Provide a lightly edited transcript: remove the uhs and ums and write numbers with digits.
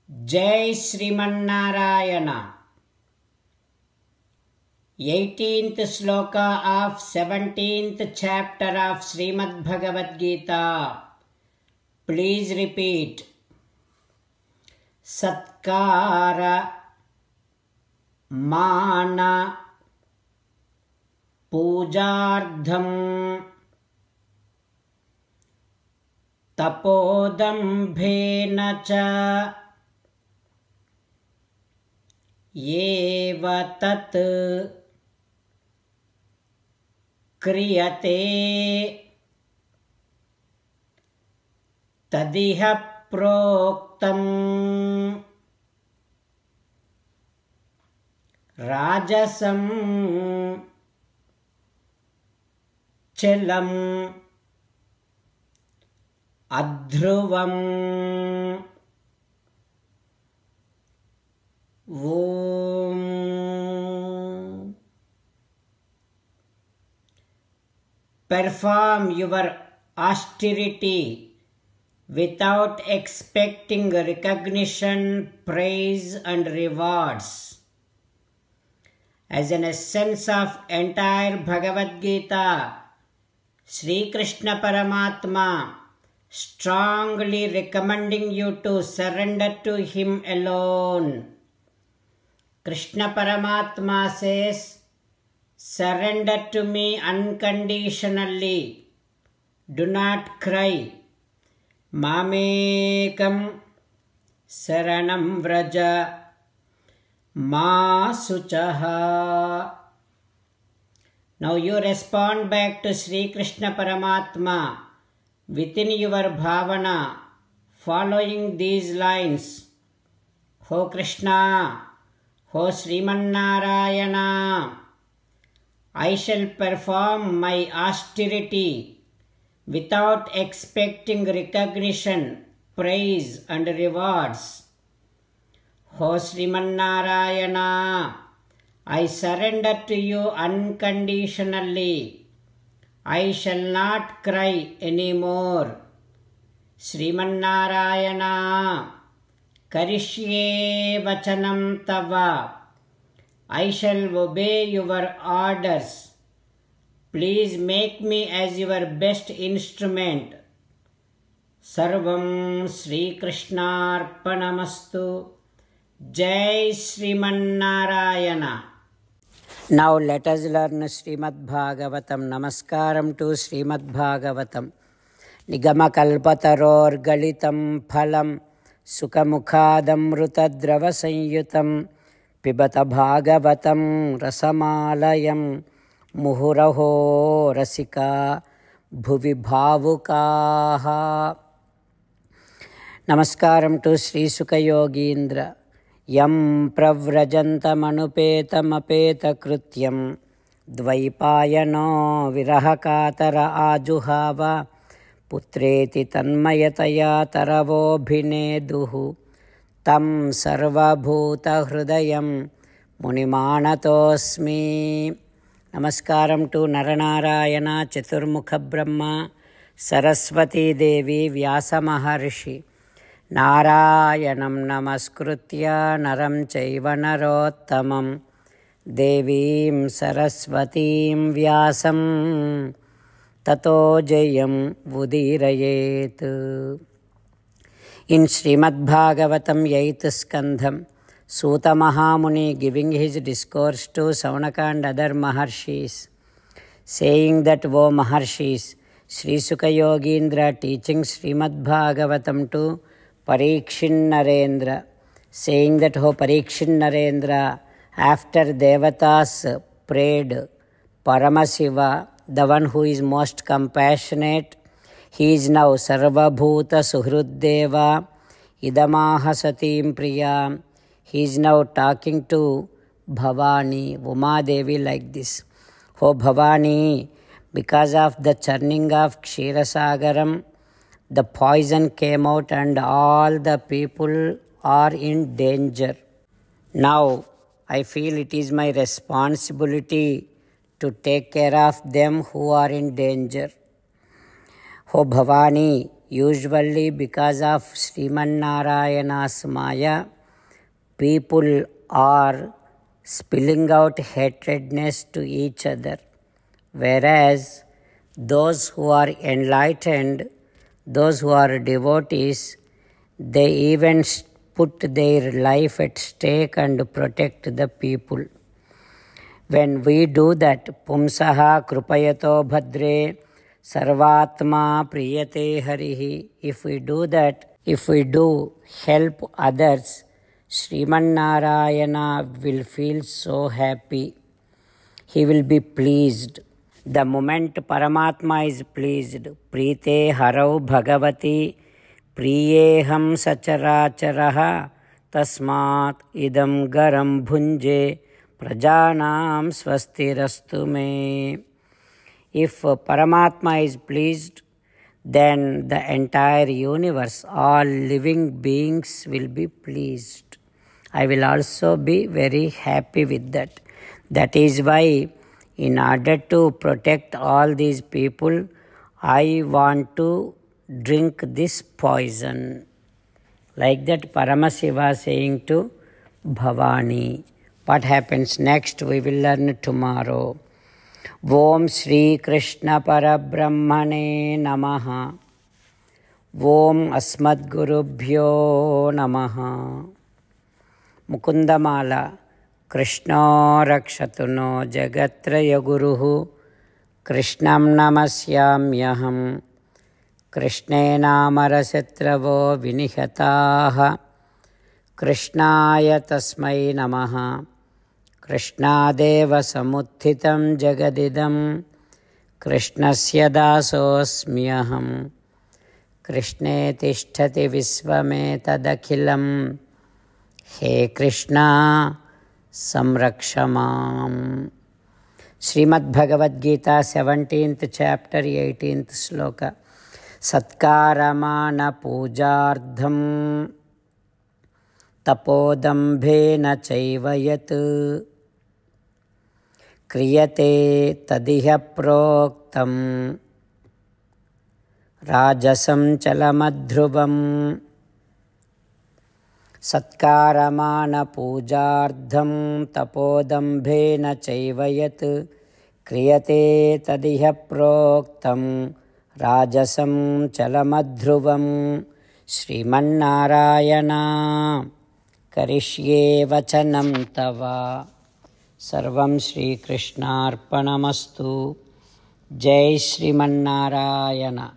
जय Sriman Narayana 18th shloka of 17th chapter of Srimad Bhagavad Gita. Please repeat. Satkara Mana Pujardham Tapodambhena cha येव तत् क्रियते तदिह प्रोक्तम् राजसं चलम् अध्रुवम् Om. Perform your austerity without expecting recognition, praise and rewards. As an essence of entire Bhagavad Gita, Sri Krishna Paramatma strongly recommending you to surrender to him alone. Krishna Paramatma says, surrender to me unconditionally. Do not cry. Mamekam saranam vraja ma suchaha. Now you respond back to Sri Krishna Paramatma within your bhavana, following these lines. Ho Krishna, Ho Srimannarayana, I shall perform my austerity without expecting recognition, praise and rewards. Ho Srimannarayana, I surrender to you unconditionally. I shall not cry anymore. Srimannarayana, Karishye vachanam tava. I shall obey your orders. Please make me as your best instrument. Sarvam Sri Krishnarpanamastu. Jai Srimannarayana. Now let us learn Srimad Bhagavatam. Namaskaram to Srimad Bhagavatam. Nigamakalpataror galitam phalam Sukhamukhadamrutadrava sanyutam Pibata Bhagavatam rasamalayam Muhuraho rasika bhuvi bhavukaha. Namaskaram to Sri Sukha Yogindra. Yam pravrajantamanupeta krutyam Dvaipayano virahakatara ajuhava Putreti tanmayataya taravobhineduhu Tam sarvabhuta hrudayam munimanatosmi. Namaskaram to Naranarayana, Chaturmukha Brahma, Saraswati Devi, Vyasa Maharshi. Narayanam namaskritya naram chaiva narottamam Devim Saraswatim Vyasam Tato Jayam Vudirayet. In Srimad Bhagavatam 8th Skandham, Suta Mahamuni giving his discourse to Saunaka and other Maharshis, saying that, O Maharshis, Sri Sukha Yogindra teaching Srimad Bhagavatam to Parikshin Narendra, saying that, O Parikshin Narendra, after Devatas prayed Paramasiva, the one who is most compassionate, he is now Sarvabhuta Suhruddeva Idamaha Satim Priya. He is now talking to Bhavani, Umadevi, like this. O Bhavani, because of the churning of Kshirasagaram, the poison came out and all the people are in danger. Now I feel it is my responsibility to take care of them who are in danger. O Bhavani, Usually because of Srimannarayana's Maya, people are spilling out hatredness to each other. Whereas those who are enlightened, those who are devotees, they even put their life at stake and protect the people. When we do that, Pumsaha Krupayato Bhadre Sarvatma Priyate Harihi. If we do that, if we do help others, Srimannarayana will feel so happy. He will be pleased. The moment Paramatma is pleased, Prite Harau Bhagavati Priyeham Sacharacharaha Tasmat Idam Garam Bhunje Prajanam Swastirastu Me. If Paramatma is pleased, then the entire universe, all living beings will be pleased. I will also be very happy with that. That is why, in order to protect all these people, I want to drink this poison. Like that Paramasiva saying to Bhavani. What happens next we will learn tomorrow. Om Shri Krishna Parabrahmane Namaha. Om Asmad Gurubhyo Namaha. Mukundamala. Krishna Rakshatu no Jagatraya Guruhu. Krishnam Namasyamyaham. Krishnena Marasatravo Vinihataha. Krishnaya Tasmai Namaha. Krishnadeva Samuthitam Jagadidam. Krishnasya Dasosmyaham. Krishne Tishtati Visvametadakhilam. He Krishna Samrakshamam. Srimad Bhagavad Gita 17th chapter 18th sloka. Satkaramana pujardham tapodambhena chaivayat kriyate tadiha proktam rajasam chalamadhrubam. Satkaramana pujardham tapodambhena chaivayat kriyate tadiha proktam rajasam chalamadhruvam. Srimannarayana karishye vachanam tava. Sarvam Shri Krishnarpanamastu. Jai Srimannarayana.